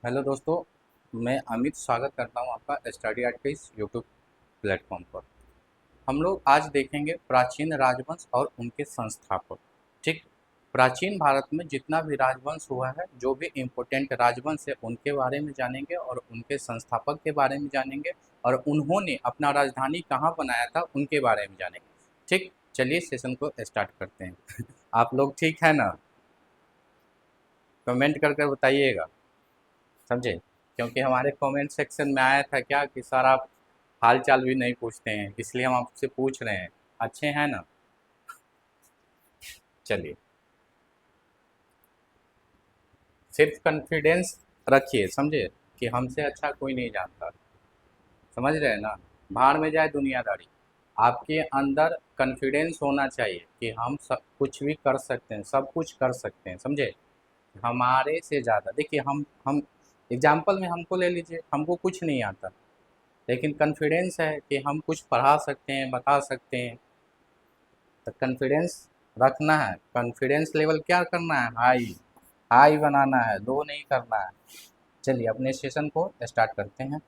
Hello दोस्तों, मैं अमित स्वागत करता हूं आपका स्टडी आर्ट के इस यूट्यूब प्लेटफॉर्म पर। हम लोग आज देखेंगे प्राचीन राजवंश और उनके संस्थापक। ठीक, प्राचीन भारत में जितना भी राजवंश हुआ है, जो भी इम्पोर्टेंट राजवंश है उनके बारे में जानेंगे और उनके संस्थापक के बारे में जानेंगे और उन्होंने अपना राजधानी कहाँ बनाया था उनके बारे में जानेंगे। ठीक, चलिए सेशन को स्टार्ट करते हैं। आप लोग ठीक है ना? कमेंट करके बताइएगा, समझे? क्योंकि हमारे कमेंट सेक्शन में आया था क्या कि सर आप हाल चाल भी नहीं पूछते हैं, इसलिए हम आपसे पूछ रहे हैं। अच्छे हैं ना? चलिए, सिर्फ कॉन्फिडेंस रखिए, समझे? कि हमसे अच्छा कोई नहीं जानता। समझ रहे हैं ना? बाहर में जाए दुनियादारी, आपके अंदर कॉन्फिडेंस होना चाहिए कि हम सब कुछ भी कर सकते हैं, सब कुछ कर सकते हैं, समझे? हमारे से ज़्यादा देखिए, हम एग्जाम्पल में हमको ले लीजिए, हमको कुछ नहीं आता, लेकिन कॉन्फिडेंस है कि हम कुछ पढ़ा सकते हैं, बता सकते हैं। तो कॉन्फिडेंस रखना है, कॉन्फिडेंस लेवल क्या करना है? हाई, हाई बनाना है, लो नहीं करना है। चलिए अपने सेशन को स्टार्ट करते हैं।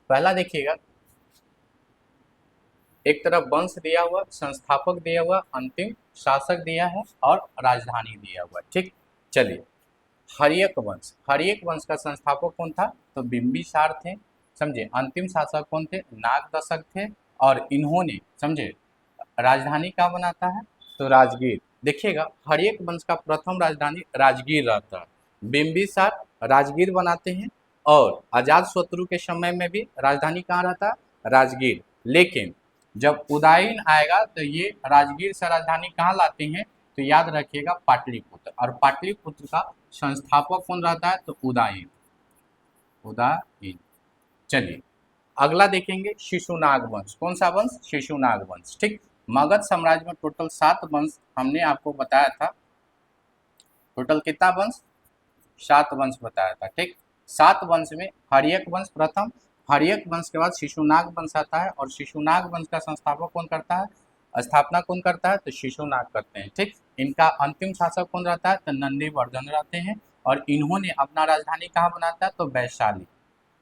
पहला देखिएगा, एक तरफ वंश दिया हुआ, संस्थापक दिया हुआ, अंतिम शासक दिया है और राजधानी दिया हुआ। ठीक, चलिए। हर्यक वंश, हर्यक वंश का संस्थापक कौन था? तो बिंबिसार थे, समझे। अंतिम शासक कौन थे? नागदशक थे। और इन्होंने, समझे, राजधानी कहाँ बनाता है? तो राजगीर। देखिएगा, हर्यक वंश का प्रथम राजधानी राजगीर रहता है। बिंबिसार राजगीर बनाते हैं और अजात शत्रु के समय में भी राजधानी कहाँ रहता है? राजगीर। लेकिन जब उदयन आएगा तो ये राजगीर से राजधानी कहाँ लाते हैं? तो याद रखिएगा, पाटलिपुत्र। और पाटलिपुत्र का संस्थापक कौन रहता है? तो उदयन, उदयन। चलिए, अगला देखेंगे शिशुनाग वंश। कौन सा वंश? शिशुनाग वंश। ठीक, मगध साम्राज्य में टोटल 7 वंश हमने आपको बताया था। टोटल कितना वंश? 7 वंश बताया था। ठीक, 7 वंश में हर्यक वंश प्रथम, हर्यक वंश के बाद शिशुनाग वंश आता है और शिशुनाग वंश का संस्थापक कौन करता है? स्थापना कौन करता है? तो शिशुनाग करते हैं। ठीक, इनका अंतिम शासक कौन रहता है? तो नंदीवर्धन रहते हैं। और इन्होंने अपना राजधानी कहाँ बनाता है? तो वैशाली।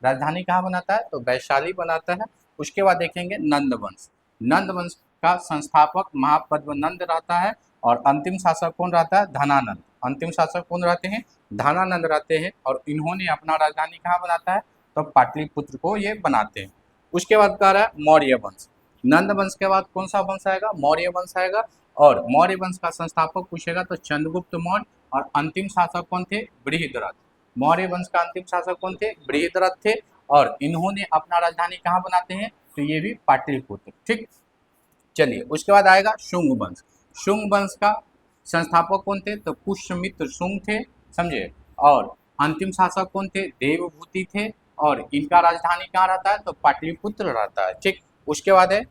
राजधानी कहाँ बनाता है? तो वैशाली बनाता है। उसके बाद देखेंगे नंद वंश। नंद वंश का संस्थापक महापद्मनंद रहता है और अंतिम शासक कौन रहता है? धनानंद। अंतिम शासक कौन रहते हैं? धनानंद रहते हैं। और इन्होंने अपना राजधानी कहाँ बनाता है? तो पाटलिपुत्र को ये बनाते हैं। उसके बाद कह रहा है मौर्य वंश। नंद वंश के बाद कौन सा वंश आएगा? मौर्य वंश आएगा। और मौर्य वंश का संस्थापक पूछेगा तो चंद्रगुप्त मौर्य। और अंतिम शासक कौन थे? बृहद्रथ। मौर्य वंश का अंतिम शासक कौन थे? बृहद्रथ थे। और इन्होंने अपना राजधानी कहाँ बनाते हैं? तो ये भी पाटलिपुत्र। ठीक, चलिए। उसके बाद आएगा शुंग वंश। शुंग वंश का संस्थापक कौन थे? तो पुष्यमित्र शुंग थे, समझे। और अंतिम शासक कौन थे? देवभूति थे। और इनका राजधानी कहाँ रहता है? तो पाटलिपुत्र रहता है। ठीक, उसके बाद है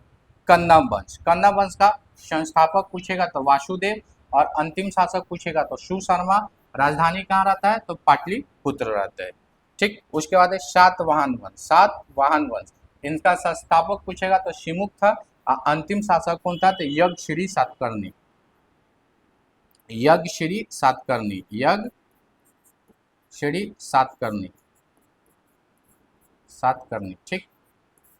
कन्नम वंश। कन्नम वंश का संस्थापक पूछेगा तो वासुदेव। और अंतिम शासक पूछेगा तो सुशर्मा। राजधानी कहाँ रहता है? तो पाटलिपुत्र रहता है। ठीक, उसके बाद है सातवाहन वंश। सातवाहन वंश, इनका संस्थापक पूछेगा तो शिमुख था। अंतिम शासक कौन था? तो यज्ञश्री सातकर्णी। यज्ञश्री सातकर्णी, यज्ञश्री सातकर्णी, सातकर्णी। ठीक,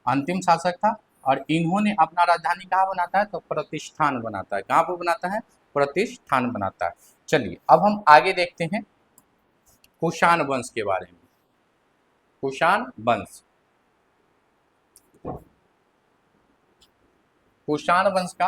अंतिम शासक था। और इन्होंने अपना राजधानी कहाँ बनाता है? तो प्रतिष्ठान बनाता है। कहाँ पर बनाता है? प्रतिष्ठान बनाता है। चलिए अब हम आगे देखते हैं कुषाण वंश के बारे में। कुषाण वंश, कुषाण वंश का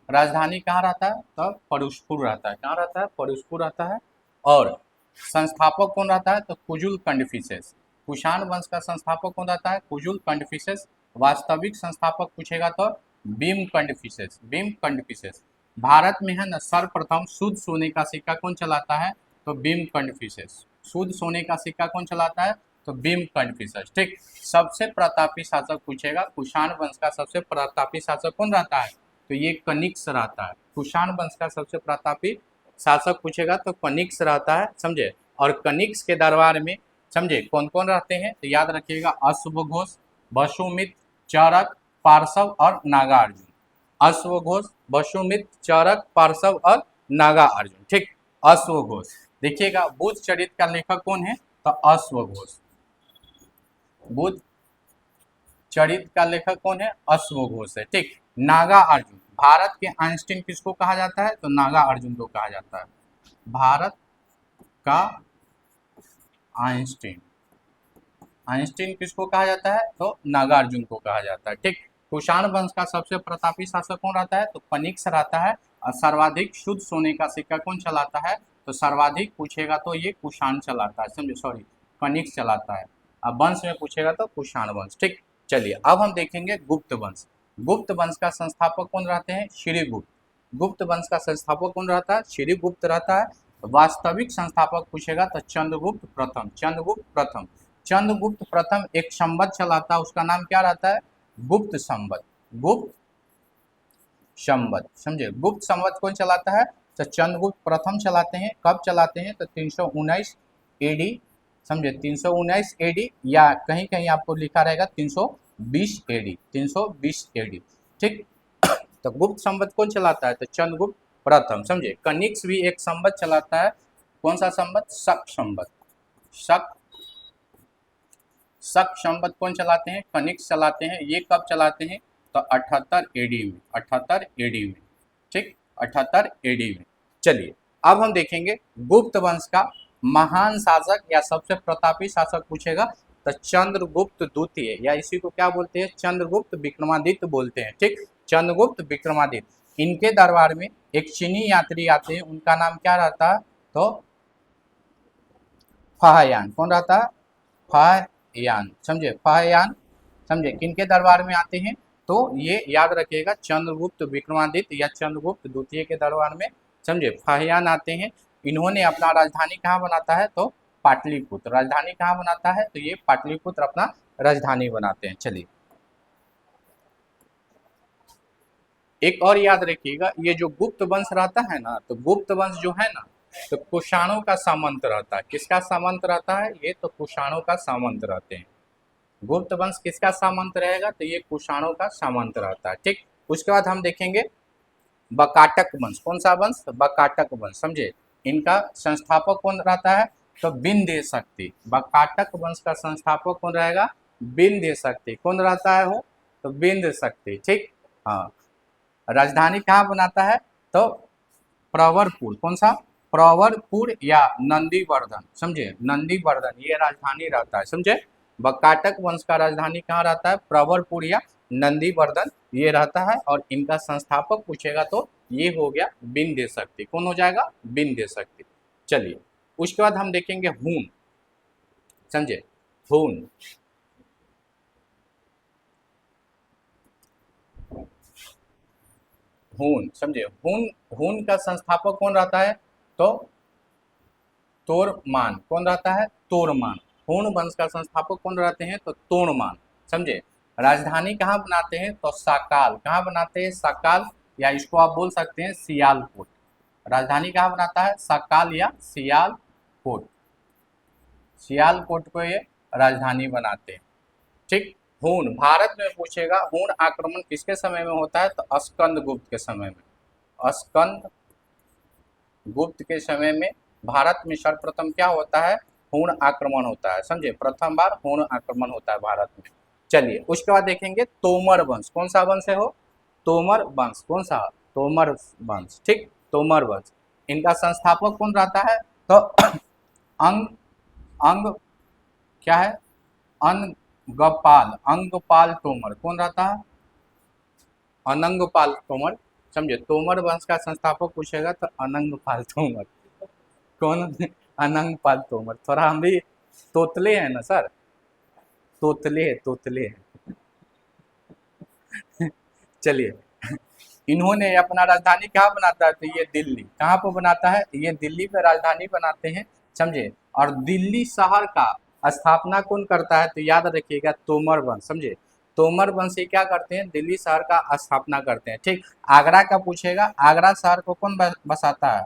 राजधानी कहाँ रहता है? तो परुषपुर रहता है। कहाँ रहता है? परुषपुर रहता है। और संस्थापक कौन रहता है? तो कुजुल कंडफिसेस। कुषाण वंश का संस्थापक कौन रहता है? कुजुल कंडफिसेस। वास्तविक संस्थापक पूछेगा तो भीम कंडफिसेस। भीम कंडफिसेस। भारत में है ना सर्वप्रथम शुद्ध सोने का सिक्का कौन चलाता है? तो भीम कंडफिसेस। शुद्ध सोने का सिक्का कौन चलाता है? तो भीम कंडफिसेस। ठीक, सबसे प्रतापी शासक पूछेगा, कुषाण वंश का सबसे प्रतापी शासक कौन रहता है? तो ये कनिक्स रहता है। कुषाण वंश का सबसे प्रतापी शासक पूछेगा तो कनिक्स रहता है, समझे। और कनिक्स के दरबार में, समझे, कौन कौन रहते हैं? तो याद रखिएगा, अश्वघोष, वसुमित्र, चरक, पार्श्व और नागार्जुन। अश्वघोष, वसुमित्र, चरक, पार्श्व और नागार्जुन। ठीक, अश्वघोष, देखिएगा बुद्ध चरित्र का लेखक कौन है, तो अश्वघोष। बुद्ध चरित्र का लेखक कौन है, अश्वघोष है। ठीक। नागा अर्जुन, भारत के आइंस्टीन किसको कहा जाता है, तो नागा अर्जुन को कहा जाता है। भारत का आइंस्टीन, आइंस्टीन किसको कहा जाता है, तो नागार्जुन को कहा जाता है। ठीक। कुषाण वंश का सबसे प्रतापी शासक कौन रहता है, तो कनिष्क रहता है। और सर्वाधिक शुद्ध सोने का सिक्का कौन चलाता है, तो सर्वाधिक पूछेगा तो ये कुषाण चलाता है, समझे, सॉरी कनिष्क चलाता है। अब वंश में पूछेगा तो कुषाण वंश। ठीक। चलिए अब हम देखेंगे गुप्त वंश। गुप्त वंश का संस्थापक कौन रहते हैं, श्रीगुप्त। गुप्त वंश का संस्थापक कौन रहता है, श्रीगुप्त रहता है। वास्तविक संस्थापक पूछेगा तो चंद्रगुप्त प्रथम, चंद्रगुप्त प्रथम। चंद्रगुप्त प्रथम एक संवत चलाता है, उसका नाम क्या रहता है, गुप्त संवत। गुप्त संवत, समझे। गुप्त संवत कौन चलाता है, तो चंद्रगुप्त प्रथम चलाते हैं। कब चलाते हैं, तो 319 एडी, समझे, 319 एडी, या कहीं कहीं आपको लिखा रहेगा 320 एडी, 320 एडी। ठीक। तो गुप्त संवत कौन चलाता है, तो चंद्रगुप्त प्रथम, समझे। कनिष्क भी एक संवत चलाता है, कौन सा संवत, शक संवत। शक शक संवत कौन चलाते हैं, कनिष्क चलाते हैं। ये कब चलाते हैं, तो 78 एडी में, 78 एडी में। ठीक, 78 एडी में। चलिए अब हम देखेंगे गुप्त वंश का महान शासक या सबसे प्रतापी शासक पूछेगा तो चंद्रगुप्त द्वितीय, या इसी को क्या बोलते हैं, चंद्रगुप्त विक्रमादित्य बोलते हैं। ठीक, चंद्रगुप्त विक्रमादित्य। इनके दरबार में एक चीनी यात्री आते हैं, उनका नाम क्या रहता है, तो फाहयान। कौन रहता है, फाहयान, समझे, फाहयान, समझे। किनके दरबार में आते हैं, तो ये याद रखिएगा चंद्रगुप्त विक्रमादित्य या चंद्रगुप्त द्वितीय के दरबार में, समझे, फाहयान आते हैं। इन्होंने अपना राजधानी कहाँ बनाता है, तो पाटलिपुत्र। राजधानी कहाँ बनाता है, तो ये पाटलिपुत्र अपना राजधानी बनाते हैं। चलिए एक और याद रखिएगा, ये जो गुप्त वंश रहता है ना, तो गुप्त वंश जो है ना, तो कुषाणों का सामंत रहता है। किसका सामंत रहता है, ये तो कुषाणों का सामंत रहते हैं। गुप्त वंश किसका सामंत रहेगा, तो ये कुषाणों का सामंत रहता है। ठीक। उसके बाद हम देखेंगे बकाटक वंश। कौन सा वंश, बकाटक वंश, समझे। इनका संस्थापक कौन रहता है, तो विंध्य शक्ति। बकाटक वंश का संस्थापक कौन रहेगा, विंध्य शक्ति। कौन रहता है वो, तो विंध्य शक्ति। ठीक। हाँ, राजधानी कहाँ बनाता है, तो प्रवरपुर। कौन सा, प्रवरपुर या नंदीवर्धन, समझे, नंदीवर्धन ये राजधानी रहता है, समझे। बकाटक वंश का राजधानी कहाँ रहता है, प्रवरपुर या नंदीवर्धन ये रहता है। और इनका संस्थापक पूछेगा तो ये हो गया विंध्य शक्ति। कौन हो जाएगा, विंध्य शक्ति। चलिए उसके बाद हम देखेंगे हून, समझे, हून। हून, समझे, हून। हून का संस्थापक कौन रहता है, तो तोरमान। कौन रहता है, तोरमान। हूण वंश का संस्थापक कौन रहते हैं, तो तोरमान, समझे। राजधानी कहाँ बनाते हैं, तो साकाल। कहाँ बनाते हैं, साकाल, या इसको आप बोल सकते हैं सियालकोट। राजधानी कहाँ बनाता है, साकाल या सियालकोट। सियालकोट को ये राजधानी बनाते हैं। ठीक। हूण, भारत में पूछेगा हूण आक्रमण किसके समय में होता है, तो स्कंद गुप्त के समय में। स्कंद गुप्त के समय में भारत में सर्वप्रथम क्या होता है, हूण आक्रमण होता है, समझे। प्रथम बार हूण आक्रमण होता है भारत में। चलिए उसके बाद देखेंगे तोमर वंश। कौन सा वंश है हो, तोमर वंश। कौन सा, तोमर वंश। ठीक, तोमर वंश। इनका संस्थापक कौन रहता है, तो अंग अंग क्या है, अंगपाल, अंगपाल तोमर। कौन रहता है, अनंगपाल तोमर, समझे। तोमर वंश का संस्थापक पूछेगा तो अनंगपाल तोमर। कौन, अनंगपाल तोमर। थोड़ा हम भी तोतले हैं ना सर, तोतले है, तोतले हैं। चलिए इन्होंने अपना राजधानी कहाँ बनाता है, तो ये दिल्ली। कहाँ पर बनाता है, ये दिल्ली पे राजधानी बनाते हैं, समझे। और दिल्ली शहर का स्थापना कौन करता है, तो याद रखिएगा तोमर वंश, समझे। तोमर वंश से क्या करते हैं, दिल्ली शहर का स्थापना करते हैं। ठीक। आगरा का पूछेगा, आगरा शहर को कौन बसाता है,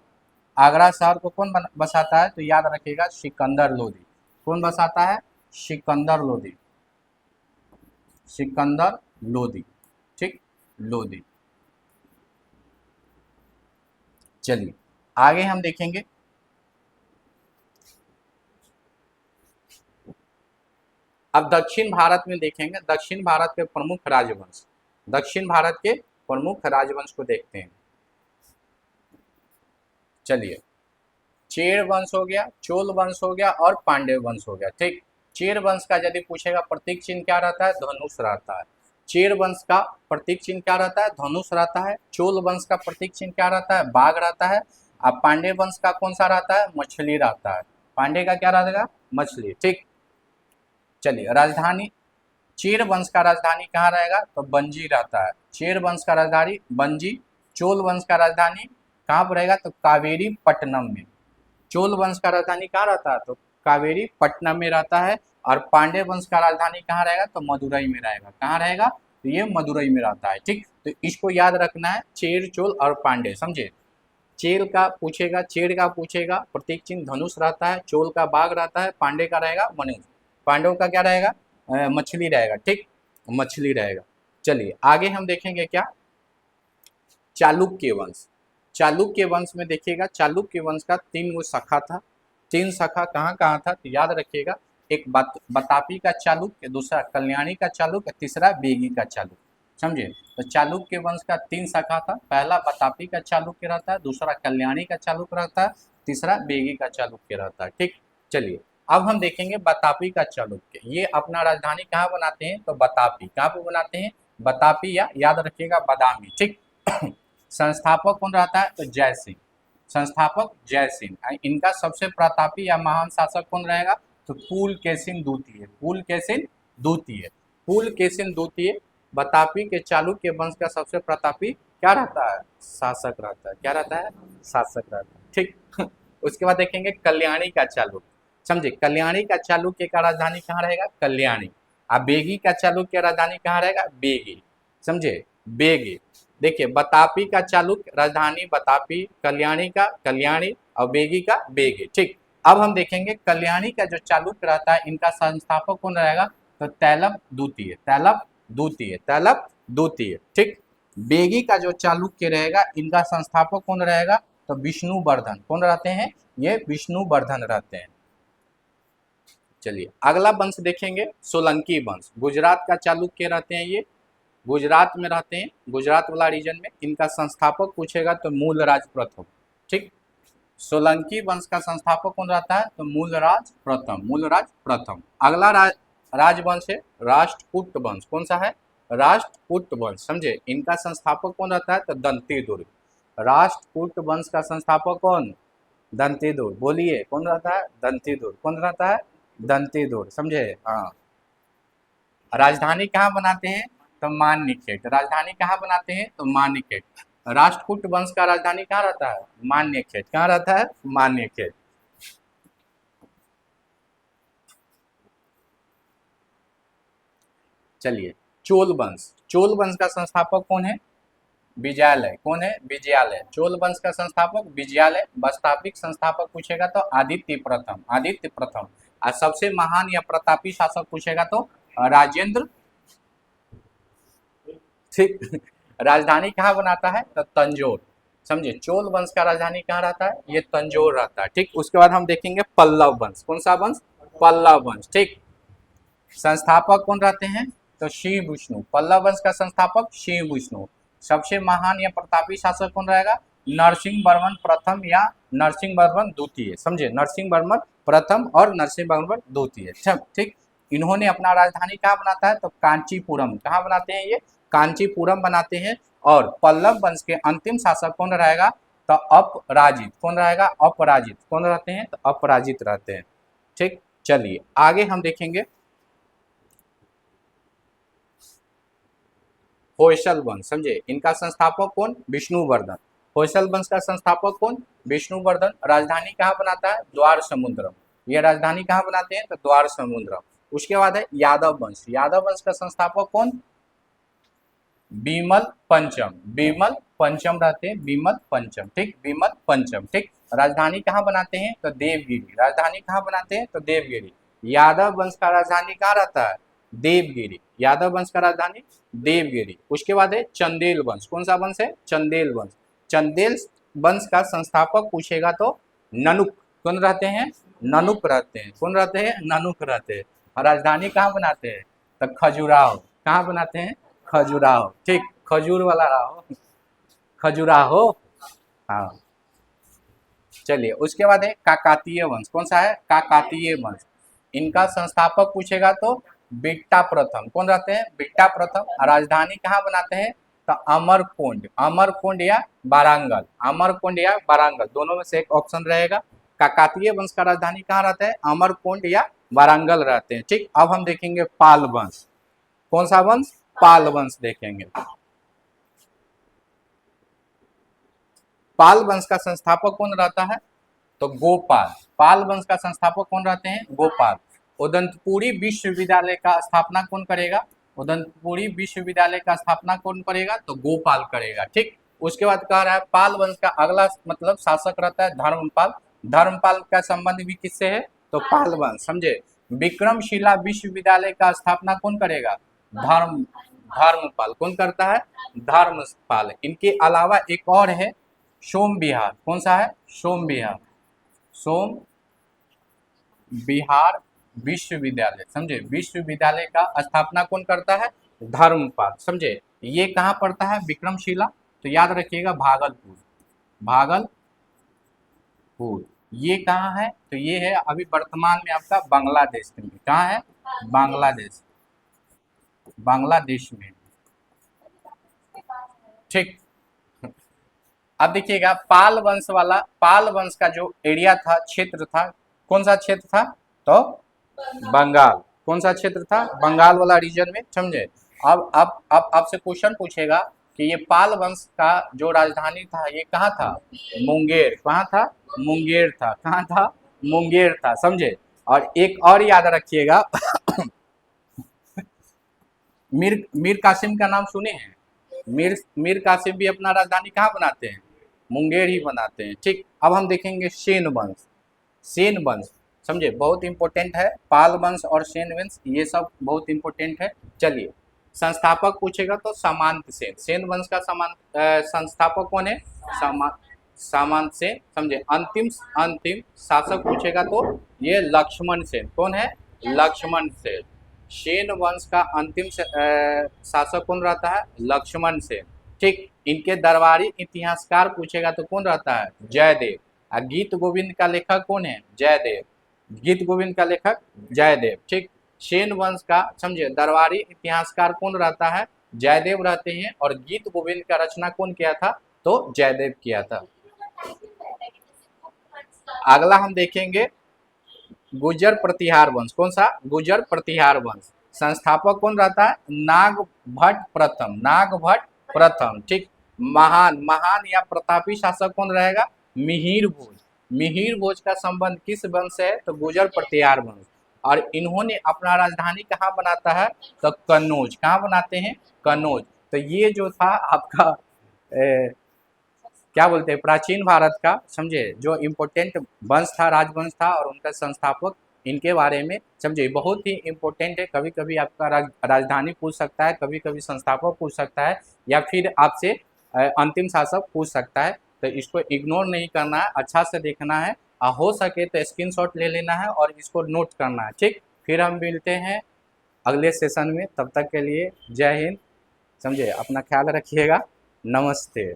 आगरा शहर को कौन बसाता है, तो याद रखिएगा सिकंदर लोदी। कौन बसाता है, सिकंदर लोदी, सिकंदर लोदी। ठीक, लोदी। चलिए आगे हम देखेंगे अब दक्षिण भारत में देखेंगे, दक्षिण भारत के प्रमुख राजवंश, दक्षिण भारत के प्रमुख राजवंश को देखते हैं। चलिए, चेर वंश हो गया, चोल वंश हो गया और पांड्य वंश हो गया। ठीक, चेर वंश का यदि पूछेगा प्रतीक चिन्ह क्या रहता है, धनुष रहता है। चेर वंश का प्रतीक चिन्ह क्या रहता है, धनुष रहता है। चोल वंश का प्रतीक चिन्ह क्या रहता है, बाघ रहता है। अब पांड्य वंश का कौन सा रहता है, मछली रहता है। पांड्य का क्या रहेगा, मछली। ठीक, चलिए, राजधानी, चेर वंश का राजधानी कहाँ रहेगा, तो बंजी रहता है। चेर वंश का राजधानी बंजी। चोल वंश का राजधानी कहाँ पर रहेगा, तो कावेरी पट्टनम में। चोल वंश का राजधानी कहाँ रहता है, तो कावेरी पट्टनम में रहता है। और पांड्य वंश का राजधानी कहाँ रहेगा, तो मदुरई में रहेगा। कहाँ रहेगा, तो ये मदुरई में रहता है। ठीक, तो इसको याद रखना है, चेर, चोल और पांड्य, समझे। चेर का पूछेगा, चेर का पूछेगा, प्रतीक चिन्ह धनुष रहता है। चोल का बाघ रहता है। पांड्य का रहेगा मनुष्य। पांडव का क्या रहेगा, मछली रहेगा। ठीक, मछली रहेगा। चलिए आगे हम देखेंगे क्या, चालुक्य वंश। चालुक्य वंश में देखिएगा, चालुक्य वंश का 3 गो शाखा था। 3 शाखा कहाँ कहाँ था, तो याद रखिएगा, एक बतापी का चालुक्य, दूसरा कल्याणी का चालुक्य, तीसरा बेगी का चालुक्य, समझे। तो चालुक्य वंश का 3 शाखा था। पहला बतापी का चालुक्य रहता है, दूसरा कल्याणी का चालुक्य रहता है, तीसरा बेगी का चालुक्य रहता है। ठीक, चलिए अब हम देखेंगे बतापी का चालुक्य। ये अपना राजधानी कहाँ बनाते हैं, तो बतापी। कहाँ पे बनाते हैं, बतापी, या याद रखिएगा बादामी। ठीक, संस्थापक कौन रहता है, तो जय सिंह। संस्थापक जय सिंह। इनका सबसे प्रतापी या महान शासक कौन रहेगा, तो पुलकेशिन द्वितीय। पुलकेशिन द्वितीय, पुलकेशिन द्वितीय बतापी के चालुक्य वंश का सबसे प्रतापी क्या रहता है, शासक रहता है। क्या रहता है, शासक रहता है। ठीक, उसके बाद देखेंगे कल्याणी का चालुक्य, समझे। कल्याणी का चालुक्य का राजधानी कहाँ रहेगा, कल्याणी। अब बेगी का चालुक्य राजधानी कहाँ रहेगा, बेगी, समझे, बेगी। देखिए, बतापी का चालुक्य राजधानी बतापी, कल्याणी का कल्याणी और बेगी का बेगी। ठीक, अब हम देखेंगे कल्याणी का जो चालुक्य रहता है, इनका संस्थापक कौन रहेगा, तो तैलप द्वितीय। तैलप द्वितीय, तैलप द्वितीय। ठीक, बेगी का जो चालुक्य रहेगा, इनका संस्थापक कौन रहेगा, तो विष्णुवर्धन। कौन रहते हैं, ये विष्णुवर्धन रहते हैं। चलिए अगला वंश देखेंगे, सोलंकी वंश। गुजरात का चालुक्य रहते हैं, ये गुजरात में रहते हैं, गुजरात वाला रीजन में। इनका संस्थापक पूछेगा तो मूलराज प्रथम। ठीक, सोलंकी वंश का संस्थापक कौन रहता है, तो मूलराज प्रथम। मूलराज प्रथम। अगला राजवंश है राष्ट्रकूट वंश। कौन सा है, राष्ट्रकूट वंश, समझे। इनका संस्थापक कौन रहता है, तो दंतीदुर्ग। राष्ट्रकूट वंश का संस्थापक कौन, दंतीदुर्ग। बोलिए कौन रहता है, दंतीदुर्ग। कौन रहता है, दंतीदुर्ग, समझे। हाँ, राजधानी कहाँ बनाते हैं, तो मान्यखेट। राजधानी कहाँ बनाते हैं, तो मान्यखेट। राष्ट्रकूट वंश का राजधानी कहाँ रहता है, मान्यखेट। कहाँ रहता है, मान्यखेट। चलिए, चोल वंश। चोल वंश का संस्थापक कौन है, विजयालय। कौन है, विजयालय। चोल वंश का संस्थापक विजयालय। वास्तविक संस्थापक पूछेगा तो आदित्य प्रथम। आदित्य प्रथम। और सबसे महान या प्रतापी शासक पूछेगा तो राजेंद्र। ठीक, राजधानी कहाँ बनाता है, तो तंजौर, समझे। चोल वंश का राजधानी कहाँ रहता है, ये तंजौर रहता है। ठीक, उसके बाद हम देखेंगे पल्लव वंश। कौन सा वंश, पल्लव वंश। ठीक, संस्थापक कौन रहते हैं, तो शिव विष्णु। पल्लव वंश का संस्थापक शिव विष्णु। सबसे महान या प्रतापी शासक कौन रहेगा, नरसिंह वर्मन प्रथम या नरसिंह वर्मन द्वितीय, समझे। नरसिंह वर्मन प्रथम और नरसिंह वर्मन द्वितीय। ठीक, इन्होंने अपना राजधानी कहाँ बनाता है, तो कांचीपुरम। कहाँ बनाते हैं ये, कांचीपुरम बनाते हैं। और पल्लव वंश के अंतिम शासक कौन रहेगा, तो अपराजित। कौन रहेगा, अपराजित। कौन रहते हैं, तो अपराजित रहते हैं। ठीक, चलिए आगे हम देखेंगे होयसल वंश, समझे। इनका संस्थापक कौन, विष्णुवर्धन। होयसल वंश का संस्थापक कौन, विष्णुवर्धन। राजधानी कहाँ बनाता है, द्वार समुद्रम। ये राजधानी कहाँ बनाते हैं, तो द्वार समुद्रम। उसके बाद है यादव वंश। यादव वंश का संस्थापक कौन, बीमल पंचम। बीमल पंचम रहते हैं, बीमल पंचम। ठीक, बीमल पंचम। ठीक, राजधानी कहाँ बनाते हैं, तो देवगिरी। राजधानी कहाँ बनाते हैं, तो देवगिरी। यादव वंश का राजधानी कहाँ रहता है, देवगिरी। यादव वंश का राजधानी देवगिरी। उसके बाद है चंदेल वंश। कौन सा वंश है, चंदेल वंश। चंदेल वंश का संस्थापक पूछेगा तो ननुक। कौन रहते हैं, ननुक रहते हैं। कौन रहते हैं, ननुक रहते हैं। राजधानी कहाँ बनाते हैं? तो खजुराहो। कहाँ बनाते हैं? खजुराहो। ठीक, खजूर वाला राहो, खजुराहो। हाँ, चलिए उसके बाद है काकातीय वंश। कौन सा है? काकातीय वंश। इनका संस्थापक पूछेगा तो बिट्टा प्रथम। कौन रहते हैं? बिट्टा प्रथम। राजधानी कहाँ बनाते हैं? तो अमरकुंड, अमरकुंड या वारांगल, अमरकुंड या वारांगल दोनों में से एक ऑप्शन रहेगा। काकातीय वंश का राजधानी कहाँ रहता है? अमरकुंड या वारांगल रहते हैं। ठीक, अब हम देखेंगे पाल वंश। कौन सा वंश? पाल वंश देखेंगे। पाल वंश का संस्थापक कौन रहता है? तो गोपाल। पाल वंश का संस्थापक कौन रहते हैं? गोपाल। उदंतपुरी विश्वविद्यालय का स्थापना कौन करेगा? उदंतपुरी विश्वविद्यालय का स्थापना कौन करेगा? तो गोपाल करेगा। ठीक, उसके बाद कह रहा है पाल वंश का अगला मतलब शासक रहता है धर्मपाल। धर्मपाल का संबंध भी किससे है? तो पाल वंश। समझे? विक्रमशिला विश्वविद्यालय का स्थापना कौन करेगा? धर्मपाल। कौन करता है? धर्मपाल। इनके अलावा एक और है सोम विहार। कौन सा है? सोम विहार। सोम विहार विश्वविद्यालय। समझे? विश्वविद्यालय का स्थापना कौन करता है? धर्मपाल। समझे? ये कहाँ पड़ता है? विक्रमशिला। तो याद रखिएगा भागलपुर, भागलपुर। ये कहाँ है? तो ये है अभी वर्तमान में आपका बांग्लादेश में। कहाँ है? बांग्लादेश, बांग्लादेश में। ठीक, अब देखिएगा पाल वंश वाला, पाल वंश का जो एरिया था, क्षेत्र था, कौन सा क्षेत्र था? तो बंगाल। कौन सा क्षेत्र था? बंगाल वाला रीजन में। समझे? अब आपसे क्वेश्चन पूछेगा कि ये पाल वंश का जो राजधानी था ये कहाँ था? मुंगेर। कहाँ था? मुंगेर था। कहाँ था? मुंगेर था। समझे? और एक और याद रखिएगा मीर कासिम का नाम सुने हैं? मीर कासिम भी अपना राजधानी कहाँ बनाते हैं? मुंगेर ही बनाते हैं। ठीक, अब हम देखेंगे सेन वंश। सेन वंश समझे बहुत इंपॉर्टेंट है। पाल वंश और सेन वंश ये सब बहुत इंपॉर्टेंट है। चलिए संस्थापक पूछेगा तो सामंत सेन। सेन वंश का संस्थापक कौन है? सामंत सेन। समझे? अंतिम अंतिम शासक पूछेगा तो ये लक्ष्मण सेन। कौन है? लक्ष्मण सेन। सेन वंश का अंतिम शासक कौन रहता है? लक्ष्मण सेन। ठीक, इनके दरबारी इतिहासकार पूछेगा तो कौन रहता है? जयदेव। और गीत गोविंद का लेखक कौन है? जयदेव। गीत गोविंद का लेखक जयदेव। ठीक, सेन वंश का समझे दरबारी इतिहासकार कौन रहता है? जयदेव रहते हैं। और गीत गोविंद का रचना कौन किया था? तो जयदेव किया था। अगला हम देखेंगे गुर्जर प्रतिहार वंश। कौन सा? गुर्जर प्रतिहार वंश। संस्थापक कौन रहता है? नागभट्ट प्रथम। नागभट्ट प्रथम। ठीक, महान महान या प्रतापी शासक कौन रहेगा? मिहिर भोज। मिहिर भोज का संबंध किस वंश से है? तो गुर्जर प्रतिहार वंश। और इन्होंने अपना राजधानी कहाँ बनाता है? तो कन्नौज। कहाँ बनाते हैं? कन्नौज। तो ये जो था आपका क्या बोलते हैं प्राचीन भारत का समझे जो इम्पोर्टेंट वंश था, राजवंश था, और उनका संस्थापक इनके बारे में समझे बहुत ही इम्पोर्टेंट है। कभी कभी आपका राजधानी पूछ सकता है, कभी कभी संस्थापक पूछ सकता है, या फिर आपसे अंतिम शासक पूछ सकता है। तो इसको इग्नोर नहीं करना है, अच्छा से देखना है, हो सके तो स्क्रीनशॉट ले लेना है और इसको नोट करना है। ठीक, फिर हम मिलते हैं अगले सेशन में। तब तक के लिए जय हिंद। समझे? अपना ख्याल रखिएगा। नमस्ते।